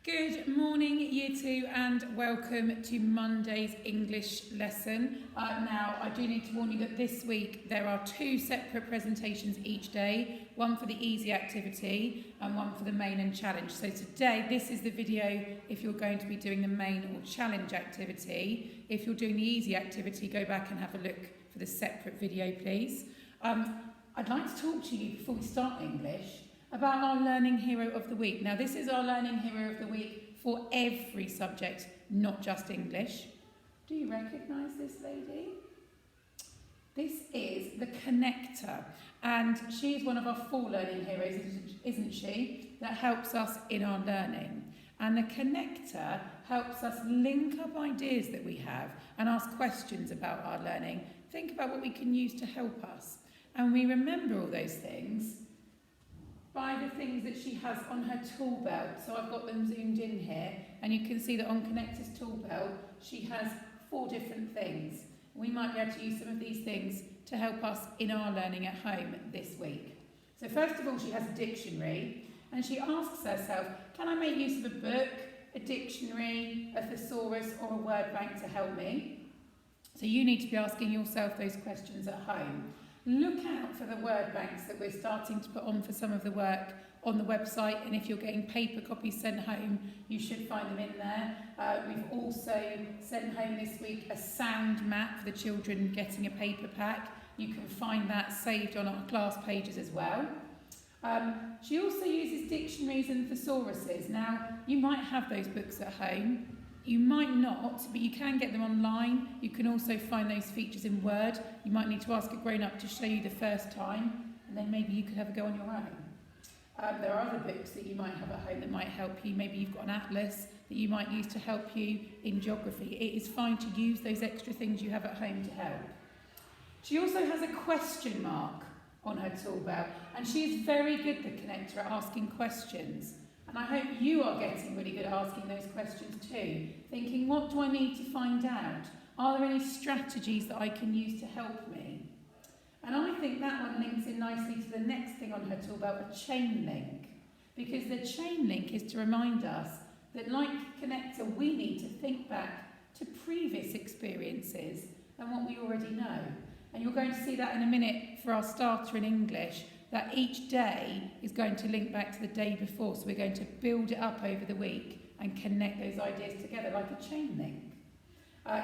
Good morning, Year 2, and welcome to Monday's English lesson. Now, I do need to warn you that this week there are two separate presentations each day, one for the easy activity and one for the main and challenge. So today, this is the video if you're going to be doing the main or challenge activity. If you're doing the easy activity, go back and have a look for the separate video, please. I'd like to talk to you before we start English about our Learning Hero of the Week. Now, this is our Learning Hero of the Week for every subject, not just English. Do you recognise this lady? This is the connector, and she is one of our 4 learning heroes, isn't she, that helps us in our learning. And the connector helps us link up ideas that we have and ask questions about our learning. Think about what we can use to help us. And we remember all those things by the things that she has on her tool belt. So I've got them zoomed in here, and you can see that on Connector's tool belt, she has 4 different things. We might be able to use some of these things to help us in our learning at home this week. So first of all, she has a dictionary, and she asks herself, can I make use of a book, a dictionary, a thesaurus, or a word bank to help me? So you need to be asking yourself those questions at home. Look out for the word banks that we're starting to put on for some of the work on the website, and if you're getting paper copies sent home, you should find them in there. We've also sent home this week a sound map for the children getting a paper pack. You can find that saved on our class pages as well. She also uses dictionaries and thesauruses. Now, you might have those books at home. You might not, but you can get them online. You can also find those features in Word. You might need to ask a grown-up to show you the first time, and then maybe you could have a go on your own. There are other books that you might have at home that might help you. Maybe you've got an atlas that you might use to help you in geography. It is fine to use those extra things you have at home to help. She also has a question mark on her tool belt, and she is very good, the connector, at asking questions. And I hope you are getting really good at asking those questions too, thinking, what do I need to find out? Are there any strategies that I can use to help me? And I think that one links in nicely to the next thing on her tool belt, a chain link. Because the chain link is to remind us that, like connector, we need to think back to previous experiences and what we already know. And you're going to see that in a minute for our starter in English, that each day is going to link back to the day before. So we're going to build it up over the week and connect those ideas together like a chain link.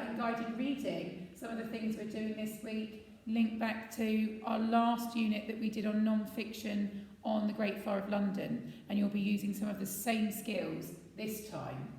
In guided reading, some of the things we're doing this week link back to our last unit that we did on non-fiction on the Great Fire of London, and you'll be using some of the same skills this time.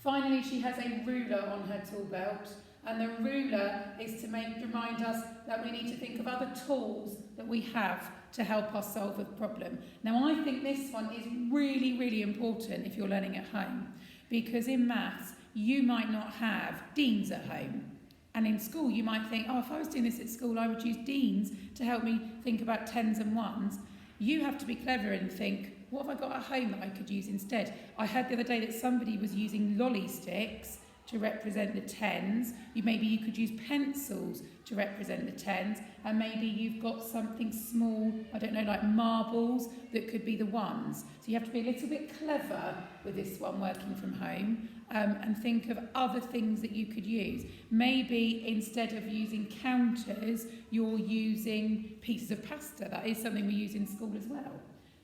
Finally, she has a ruler on her tool belt, and the ruler is to remind us that we need to think of other tools that we have to help us solve a problem. Now, I think this one is really, really important if you're learning at home, because in maths, you might not have deans at home. And in school, you might think, oh, if I was doing this at school, I would use deans to help me think about tens and ones. You have to be clever and think, what have I got at home that I could use instead? I heard the other day that somebody was using lolly sticks to represent the tens. Maybe you could use pencils to represent the tens, and maybe you've got something small, I don't know, like marbles, that could be the ones. So you have to be a little bit clever with this one working from home, and think of other things that you could use. Maybe instead of using counters, you're using pieces of pasta. That is something we use in school as well.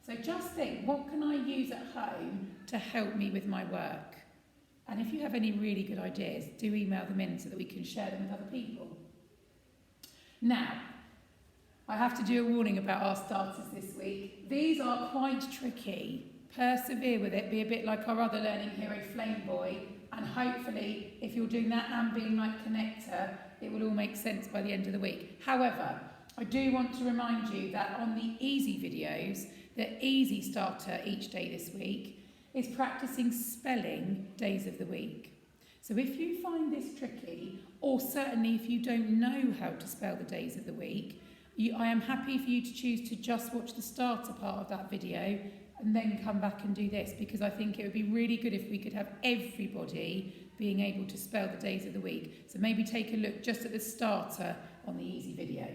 So just think, what can I use at home to help me with my work? And if you have any really good ideas, do email them in so that we can share them with other people. Now, I have to do a warning about our starters this week. These are quite tricky. Persevere with it, be a bit like our other learning hero, Flame Boy, and hopefully, if you're doing that and being like Connector, it will all make sense by the end of the week. However, I do want to remind you that on the easy videos, the easy starter each day this week is practicing spelling days of the week. So if you find this tricky, or certainly if you don't know how to spell the days of the week, I am happy for you to choose to just watch the starter part of that video and then come back and do this, because I think it would be really good if we could have everybody being able to spell the days of the week. So maybe take a look just at the starter on the easy video.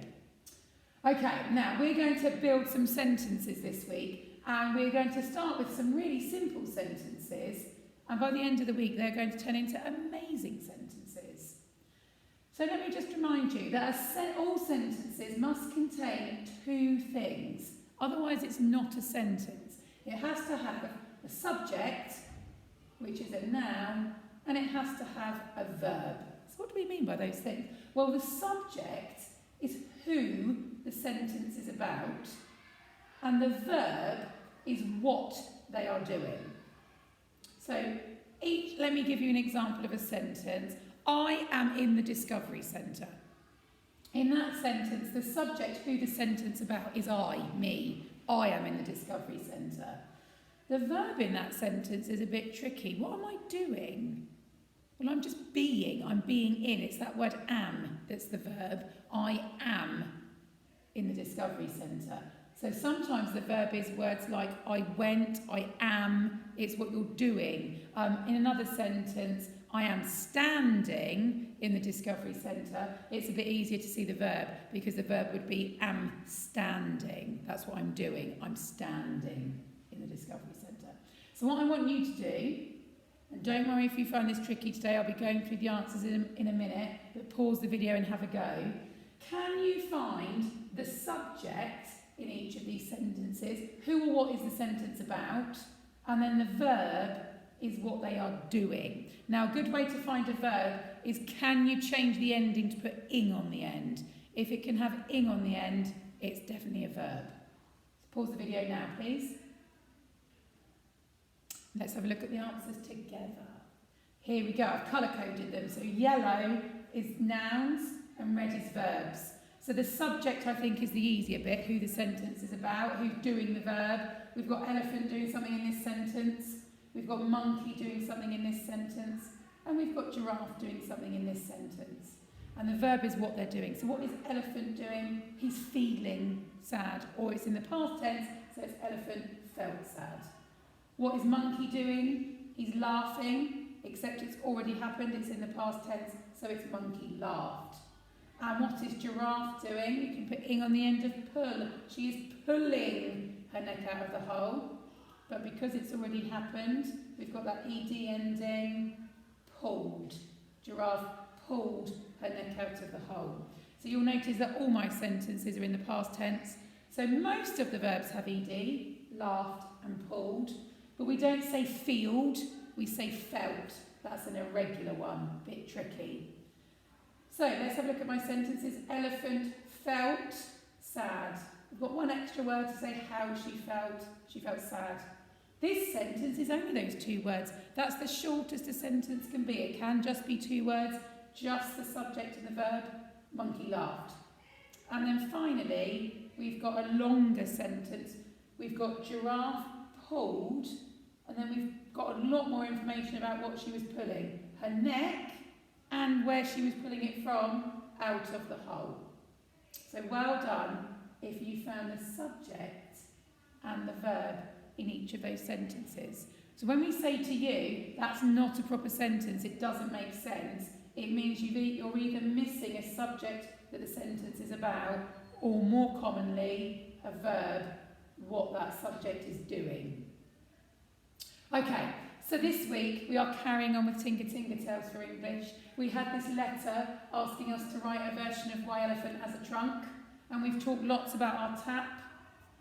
Okay, now we're going to build some sentences this week, And we're going to start with some really simple sentences, and by the end of the week they're going to turn into amazing sentences. So let me just remind you that all sentences must contain two things, otherwise it's not a sentence. It has to have a subject, which is a noun, and it has to have a verb. So what do we mean by those things? Well, the subject is who the sentence is about, and the verb is what they are doing. So let me give you an example of a sentence. I am in the Discovery Centre. In that sentence, the subject, who the sentence about, is I, me. I am in the Discovery Centre. The verb in that sentence is a bit tricky. What am I doing? Well, I'm just being. I'm being in. It's that word am that's the verb. I am in the Discovery Centre. So sometimes the verb is words like I went, I am. It's what you're doing. In another sentence, I am standing in the Discovery Centre. It's a bit easier to see the verb because the verb would be am standing. That's what I'm doing. I'm standing in the Discovery Centre. So what I want you to do, and don't worry if you find this tricky today, I'll be going through the answers in a minute, but pause the video and have a go. Can you find the subject in each of these sentences? Who or what is the sentence about? And then the verb is what they are doing. Now, a good way to find a verb is, can you change the ending to put ing on the end? If it can have ing on the end, it's definitely a verb. So pause the video now, please. Let's have a look at the answers together. Here we go, I've colour-coded them. So yellow is nouns and red is verbs. So the subject, I think, is the easier bit, who the sentence is about, who's doing the verb. We've got elephant doing something in this sentence. We've got monkey doing something in this sentence. And we've got giraffe doing something in this sentence. And the verb is what they're doing. So what is elephant doing? He's feeling sad. Or it's in the past tense, so it's elephant felt sad. What is monkey doing? He's laughing, except it's already happened. It's in the past tense, so it's monkey laughed. And what is giraffe doing? You can put ing on the end of pull. She is pulling her neck out of the hole. But because it's already happened, we've got that ed ending, pulled. Giraffe pulled her neck out of the hole. So you'll notice that all my sentences are in the past tense. So most of the verbs have ed, laughed and pulled. But we don't say feeled, we say felt. That's an irregular one, a bit tricky. So let's have a look at my sentences. Elephant felt sad. We've got one extra word to say how she felt. She felt sad. This sentence is only those two words. That's the shortest a sentence can be. It can just be two words, just the subject and the verb. Monkey laughed. And then finally, we've got a longer sentence. We've got giraffe pulled, and then we've got a lot more information about what she was pulling. Her neck, and where she was pulling it from, out of the hole. So well done if you found the subject and the verb in each of those sentences. So when we say to you, that's not a proper sentence, it doesn't make sense, it means you're either missing a subject that the sentence is about, or more commonly, a verb, what that subject is doing. Okay, so this week we are carrying on with Tinker Tinker Tales for English. We had this letter asking us to write a version of Why Elephant Has a Trunk, and we've talked lots about our tap.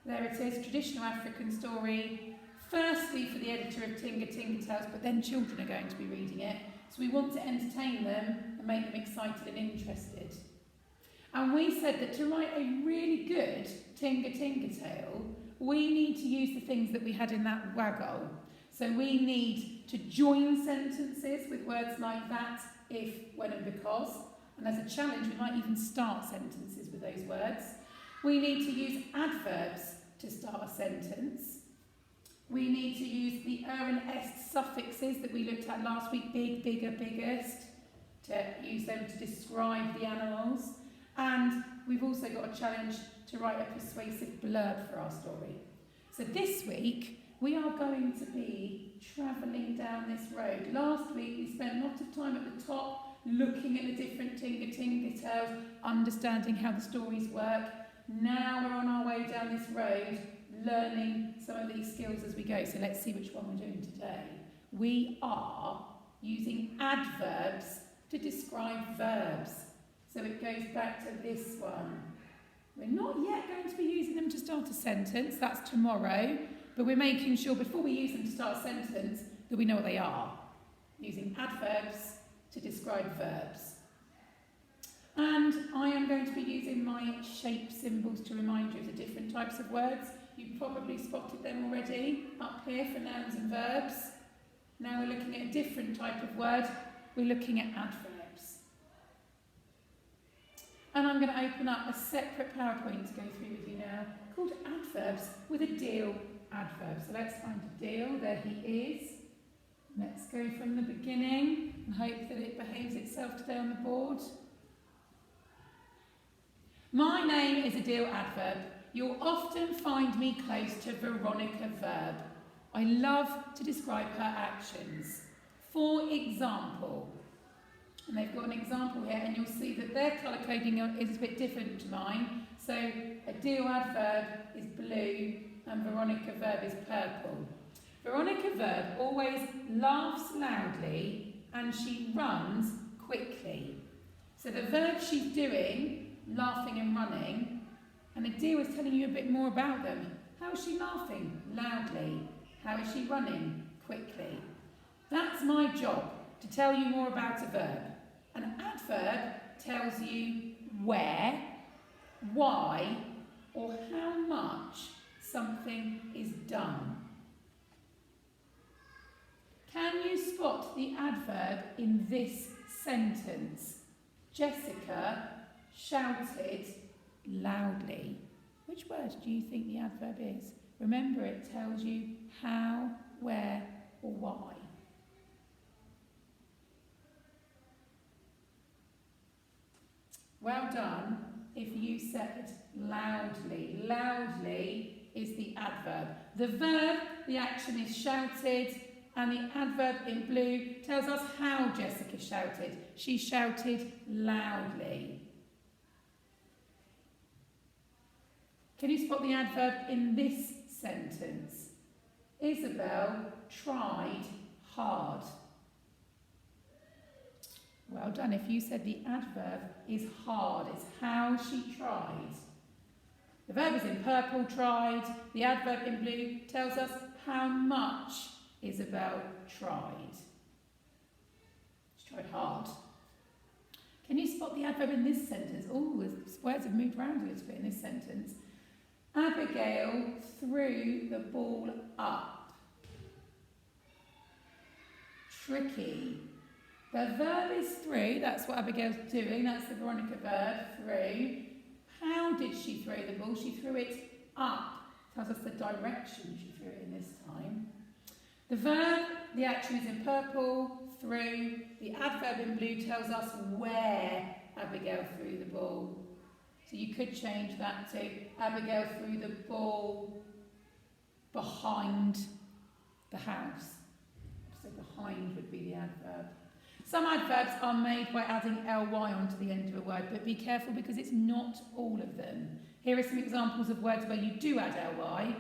There it is, traditional African story, firstly for the editor of Tinker Tinker Tales, but then children are going to be reading it. So we want to entertain them and make them excited and interested. And we said that to write a really good Tinker Tinker Tale, we need to use the things that we had in that waggle. So we need to join sentences with words like that, if, when and because. And as a challenge, we might even start sentences with those words. We need to use adverbs to start a sentence. We need to use the and est suffixes that we looked at last week, big, bigger, biggest, to use them to describe the animals. And we've also got a challenge to write a persuasive blurb for our story. So this week, we are going to be travelling down this road. Last week, we spent a lot of time at the top, looking at the different Tinker Tinker Tales, understanding how the stories work. Now we're on our way down this road, learning some of these skills as we go. So let's see which one we're doing today. We are using adverbs to describe verbs. So it goes back to this one. We're not yet going to be using them to start a sentence, that's tomorrow, but we're making sure before we use them to start a sentence that we know what they are. Using adverbs to describe verbs. And I am going to be using my shape symbols to remind you of the different types of words. You've probably spotted them already up here for nouns and verbs. Now we're looking at a different type of word. We're looking at adverbs. And I'm going to open up a separate PowerPoint to go through with you now called Adverbs with a deal adverb. So let's find a deal. There he is. Let's go from the beginning and hope that it behaves itself today on the board. My name is a deal adverb. You'll often find me close to Veronica verb. I love to describe her actions. For example, and they've got an example here, and you'll see that their colour coding is a bit different to mine. So a deal adverb is blue and Veronica verb is purple. Veronica verb always laughs loudly and she runs quickly. So the verb she's doing, laughing and running, and the deal is telling you a bit more about them. How is she laughing? Loudly. How is she running? Quickly. That's my job, to tell you more about a verb. An adverb tells you where, why, or how much something is done. Can you spot the adverb in this sentence? Jessica shouted loudly. Which word do you think the adverb is? Remember, it tells you how, where, or why. Well done if you said loudly. Loudly is the adverb. The verb, the action is shouted, and the adverb in blue tells us how Jessica shouted. She shouted loudly. Can you spot the adverb in this sentence? Isabel tried hard. Well done. If you said the adverb is hard, it's how she tried. The verb is in purple, tried. The adverb in blue tells us how much Isabel tried. She tried hard. Can you spot the adverb in this sentence? Oh, the words have moved around a little bit in this sentence. Abigail threw the ball up. Tricky. The verb is threw, that's what Abigail's doing, that's the Veronica verb, threw. How did she throw the ball? She threw it up. Tells us the direction she threw it in this time. The verb, the action is in purple, threw. The adverb in blue tells us where Abigail threw the ball. So you could change that to Abigail threw the ball behind the house. So behind would be the adverb. Some adverbs are made by adding ly onto the end of a word, but be careful because it's not all of them. Here are some examples of words where you do add ly.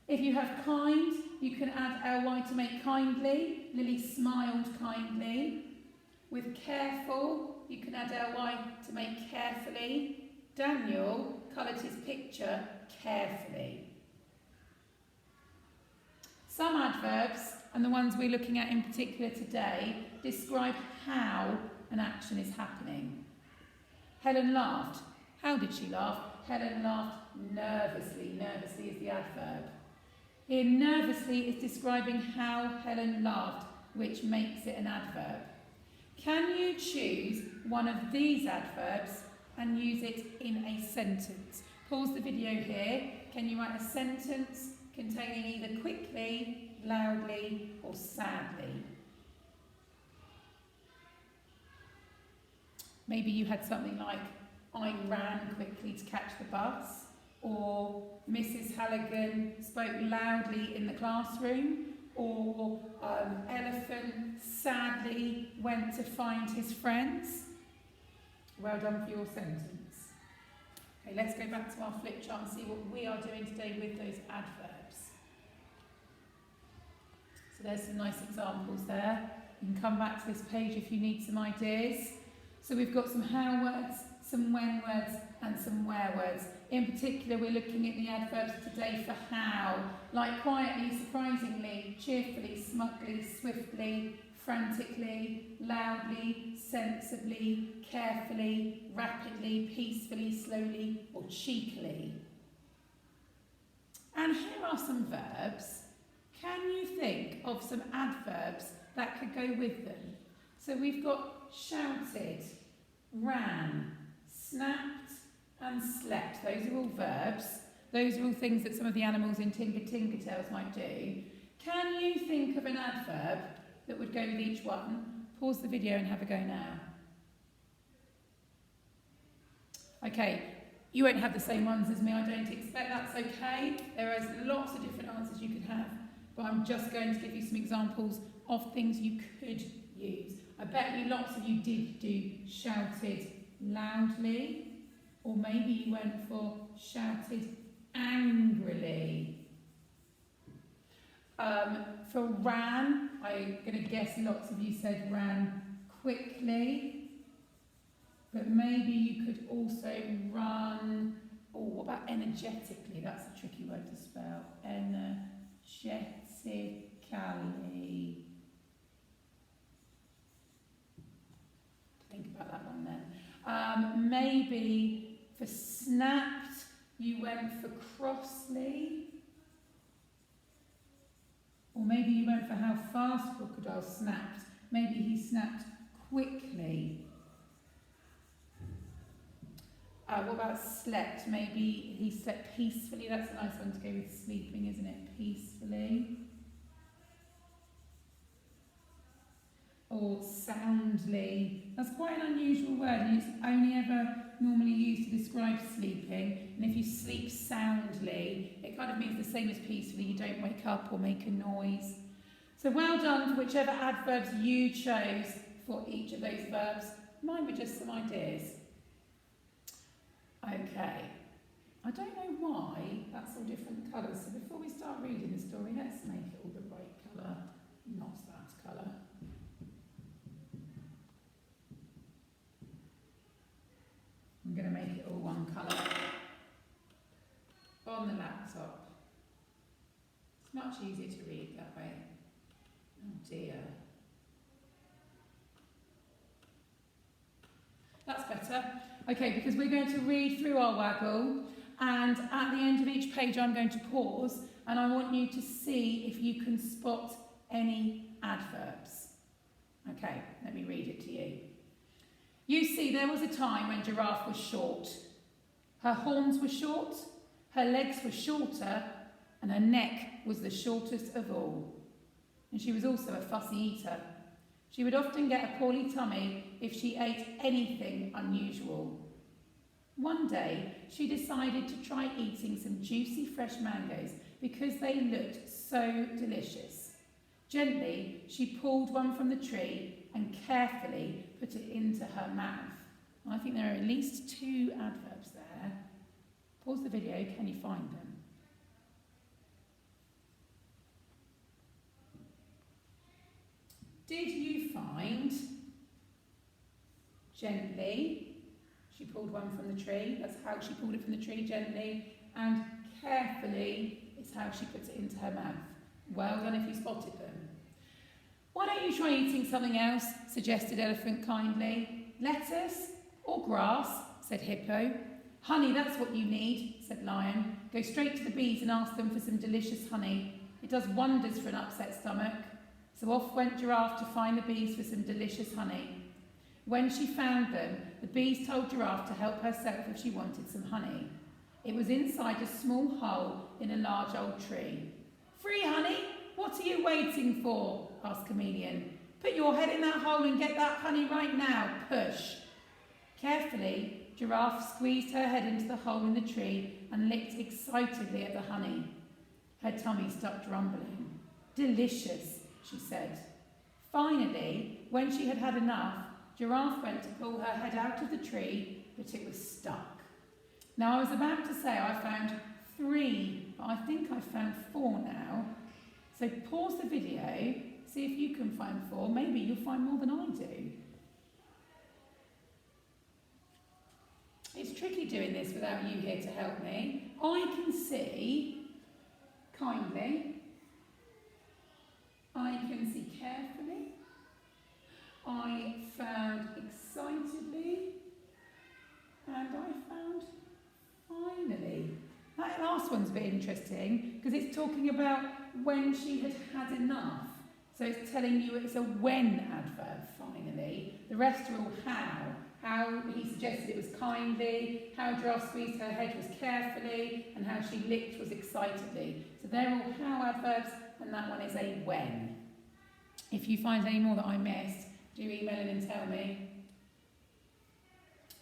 If you have kind, you can add ly to make kindly. Lily smiled kindly. With careful, you can add ly to make carefully. Daniel coloured his picture carefully. Some adverbs, and the ones we're looking at in particular today, describe how an action is happening. Helen laughed. How did she laugh? Helen laughed nervously. Nervously is the adverb. Here, nervously is describing how Helen laughed, which makes it an adverb. Can you choose one of these adverbs and use it in a sentence? Pause the video here. Can you write a sentence containing either quickly, loudly, or sadly? Maybe you had something like, I ran quickly to catch the bus, or Mrs. Halligan spoke loudly in the classroom, or Elephant sadly went to find his friends. Well done for your sentence. Okay, let's go back to our flip chart and see what we are doing today with those adverbs. So there's some nice examples there. You can come back to this page if you need some ideas. So we've got some how words, some when words and some where words. In particular, we're looking at the adverbs today for how, like quietly, surprisingly, cheerfully, smugly, swiftly, frantically, loudly, sensibly, carefully, rapidly, peacefully, slowly or cheekily. And here are some verbs. Can you think of some adverbs that could go with them? So we've got shouted, ran, snapped and slept. Those are all verbs. Those are all things that some of the animals in Tinker Tales might do. Can you think of an adverb that would go with each one? Pause the video and have a go now. Okay, you won't have the same ones as me, I don't expect. That's okay. There is lots of different answers you could have, but I'm just going to give you some examples of things you could use. I bet you lots of you did do shouted loudly, or maybe you went for shouted angrily. For ran, I'm going to guess lots of you said ran quickly, but maybe you could also run, or what about energetically? That's a tricky word to spell. Energetically. Think about that one then. Maybe for snapped, you went for crossly. Or maybe you went for how fast Crocodile snapped. Maybe he snapped quickly. What about slept? Maybe he slept peacefully. That's a nice one to go with sleeping, isn't it? Peacefully. Or soundly. That's quite an unusual word, and it's only ever normally used to describe sleeping. And if you sleep soundly, it kind of means the same as peacefully. You don't wake up or make a noise. So well done for whichever adverbs you chose for each of those verbs. Mine were just some ideas. Okay. I don't know why that's all different colours. So before we start reading the story, let's make it all the right colour, not that colour. I'm going to make it all one colour on the laptop. It's much easier to read that way. Oh dear. That's better. Okay, because we're going to read through our waggle, and at the end of each page I'm going to pause, and I want you to see if you can spot any adverbs. Okay, let me read it to you. You see, there was a time when Giraffe was short. Her horns were short, her legs were shorter, and her neck was the shortest of all. And she was also a fussy eater. She would often get a poorly tummy if she ate anything unusual. One day, she decided to try eating some juicy fresh mangoes because they looked so delicious. Gently, she pulled one from the tree and carefully put it into her mouth. I think there are at least 2 adverbs there. Pause the video, can you find them? Did you find gently? She pulled one from the tree. That's how she pulled it from the tree, gently. And carefully is how she puts it into her mouth. Well done if you spotted them. Why don't you try eating something else, suggested Elephant kindly. Lettuce or grass, said Hippo. Honey, that's what you need, said Lion. Go straight to the bees and ask them for some delicious honey. It does wonders for an upset stomach. So off went Giraffe to find the bees for some delicious honey. When she found them, the bees told Giraffe to help herself if she wanted some honey. It was inside a small hole in a large old tree. Free honey? What are you waiting for? Asked Chameleon. Put your head in that hole and get that honey right now. Push. Carefully, Giraffe squeezed her head into the hole in the tree and licked excitedly at the honey. Her tummy stopped rumbling. Delicious, she said. Finally, when she had had enough, Giraffe went to pull her head out of the tree, but it was stuck. Now, I was about to say I found 3, but I think I've found 4 now. So pause the video, see if you can find 4. Maybe you'll find more than I do. It's tricky doing this without you here to help me. I can see kindly. I can see carefully. I found excitedly. And I found finally. That last one's a bit interesting because it's talking about when she had had enough. So it's telling you it's a when adverb, finally. The rest are all how. How he suggested it was kindly, how Giraffe squeezed her head was carefully, and how she licked was excitedly. So they're all how adverbs, and that one is a when. If you find any more that I missed, do email in and tell me.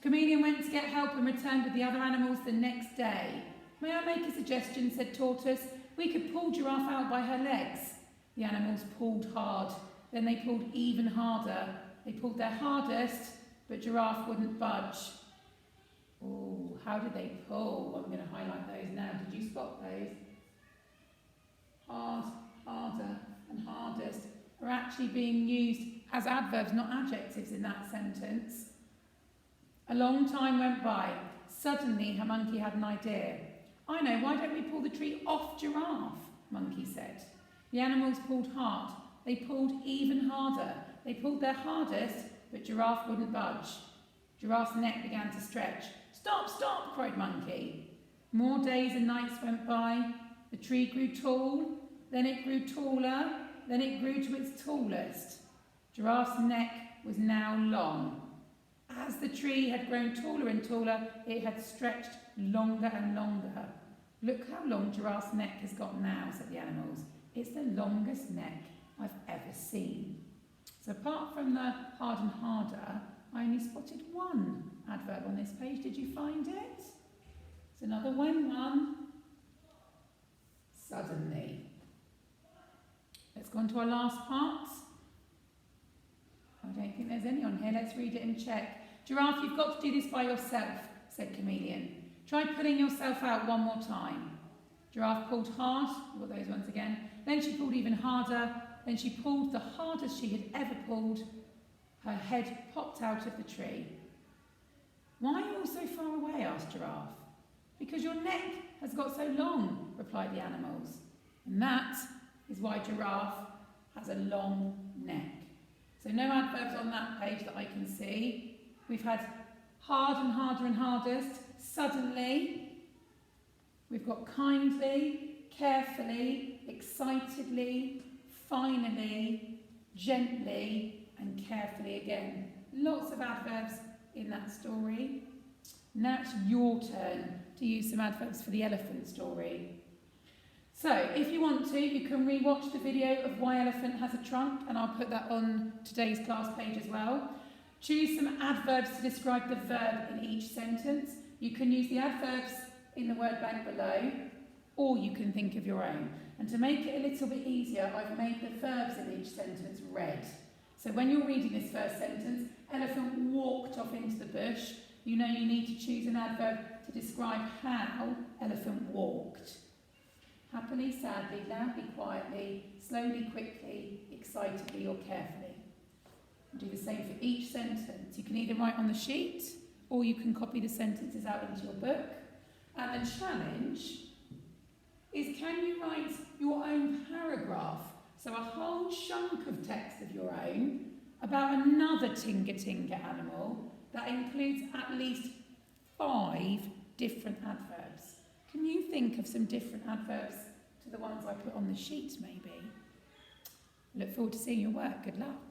Chameleon went to get help and returned with the other animals the next day. May I make a suggestion, said Tortoise. We could pull Giraffe out by her legs. The animals pulled hard. Then they pulled even harder. They pulled their hardest, but Giraffe wouldn't budge. Oh, how did they pull? I'm going to highlight those now. Did you spot those? Hard, harder, and hardest are actually being used as adverbs, not adjectives in that sentence. A long time went by. Suddenly, her monkey had an idea. I know, why don't we pull the tree off Giraffe? Monkey said. The animals pulled hard. They pulled even harder. They pulled their hardest, but Giraffe wouldn't budge. Giraffe's neck began to stretch. Stop, stop, cried Monkey. More days and nights went by. The tree grew tall, then it grew taller, then it grew to its tallest. Giraffe's neck was now long. As the tree had grown taller and taller, it had stretched longer and longer. Look how long Giraffe's neck has got now, said the animals. It's the longest neck I've ever seen. So apart from the hard and harder, I only spotted one adverb on this page. Did you find it? It's another when one. Suddenly. Let's go on to our last part. I don't think there's any on here. Let's read it and check. Giraffe, you've got to do this by yourself, said Chameleon. Try pulling yourself out one more time. Giraffe pulled hard. We've got those ones again. Then she pulled even harder. Then she pulled the hardest she had ever pulled. Her head popped out of the tree. Why are you all so far away? Asked Giraffe. Because your neck has got so long, replied the animals. And that is why Giraffe has a long neck. So no adverbs on that page that I can see. We've had hard and harder and hardest, suddenly. We've got kindly, carefully, excitedly, finally, gently, and carefully again. Lots of adverbs in that story. Now it's your turn to use some adverbs for the elephant story. So, if you want to, you can re-watch the video of Why Elephant Has a Trunk, and I'll put that on today's class page as well. Choose some adverbs to describe the verb in each sentence. You can use the adverbs in the word bank below, or you can think of your own. And to make it a little bit easier, I've made the verbs in each sentence red. So when you're reading this first sentence, elephant walked off into the bush, you know you need to choose an adverb to describe how elephant walked. Happily, sadly, loudly, quietly, slowly, quickly, excitedly or carefully. And do the same for each sentence. You can either write on the sheet or you can copy the sentences out into your book. And the challenge is, can you write your own paragraph, so a whole chunk of text of your own, about another tinga-tinga animal that includes at least 5 different adverbs? Can you think of some different adverbs to the ones I put on the sheet, maybe? Look forward to seeing your work. Good luck.